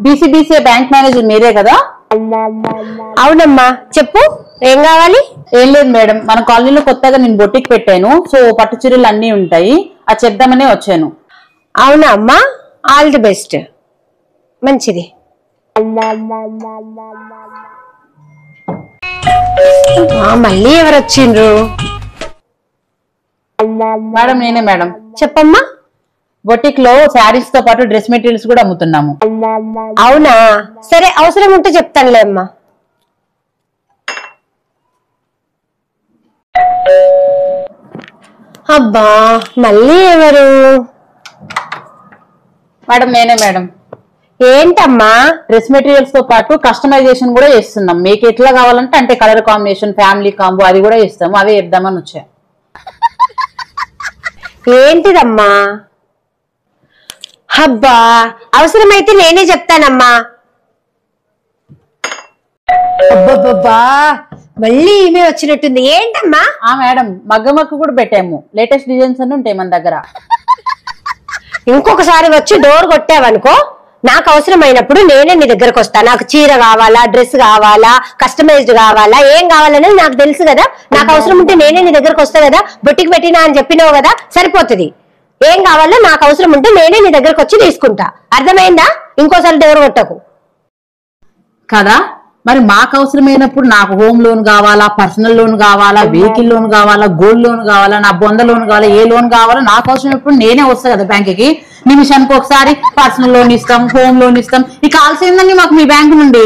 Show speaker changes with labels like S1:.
S1: బీసీబీసీ bank manager మీరే కదా?
S2: అవునమ్మా, చెప్పు ఏం కావాలి?
S1: ఏం లేదు మేడం, మన కాలనీలో కొత్తగా నేను బొటిక్ పెట్టాను. సో పట్టు చీరలు అన్ని ఉంటాయి, అది చెప్దామనే వచ్చాను.
S2: అవునా అమ్మా, ఆల్ ది బెస్ట్. మంచిది. మళ్ళీ ఎవరు వచ్చిండ్రు?
S1: మేడం నేనే మేడం.
S2: చెప్పమ్మా.
S1: బొటిక్ లో శారీస్ తో పాటు డ్రెస్ మెటీరియల్స్ కూడా అమ్ముతున్నాము.
S2: అవునా, సరే అవసరం ఉంటే చెప్తానులే అమ్మా. అబ్బా మళ్ళీ ఎవరు?
S1: మేడం నేనే మేడం.
S2: ఏంటమ్మా?
S1: డ్రెస్ మెటీరియల్స్ తో పాటు కస్టమైజేషన్ కూడా చేస్తున్నాం. మీకు ఎట్లా కావాలంటే అంటే కలర్ కాంబినేషన్, ఫ్యామిలీ కాంబో అది కూడా ఇస్తాము. అవే ఇద్దామని వచ్చా.
S2: ఏంటిదమ్మా? అబ్బా అవసరమైతే నేనే చెప్తానమ్మా. అబ్బబ్బబ్బా మళ్ళీ ఈమె వచ్చినట్టుంది. ఏంటమ్మా?
S1: మేడం మగ్గమక్కు కూడా పెట్టాము. లేటెస్ట్ డిజైన్స్ అన్ని ఉంటాయి మన దగ్గర.
S2: ఇంకొకసారి వచ్చి డోర్ కొట్టావనుకో, నాకు అవసరమైనప్పుడు నేనే నీ దగ్గరకు వస్తా. నాకు చీర కావాలా, డ్రెస్ కావాలా, కస్టమైజ్డ్ కావాలా, ఏం కావాలనేది నాకు తెలుసు కదా. నాకు అవసరం ఉంటే నేనే నీ దగ్గరకు వస్తా కదా. బొట్టికి పెట్టినా అని చెప్పినావు కదా, సరిపోతుంది. ఏం కావాలో నాకు అవసరం ఉంటే నేనే నీ దగ్గరకు వచ్చి తీసుకుంటా. అర్థమైందా? ఇంకోసారి డోర్ కొట్టకు
S1: కదా. మరి మాకు అవసరమైనప్పుడు నాకు హోమ్ లోన్ కావాలా, పర్సనల్ లోన్ కావాలా, వెహికల్ లోన్ కావాలా, గోల్డ్ లోన్ కావాలా, నా బొంద లోన్ కావాలా, ఏ లోన్ కావాలో నాకు అవసరమైనప్పుడు నేనే వస్తా కదా బ్యాంకుకి. నిమిషానికి ఒకసారి పర్సనల్ లోన్ ఇస్తాం, హోమ్ లోన్ ఇస్తాం. ఈ కాల్సిందండి మాకు మీ బ్యాంకు నుండి.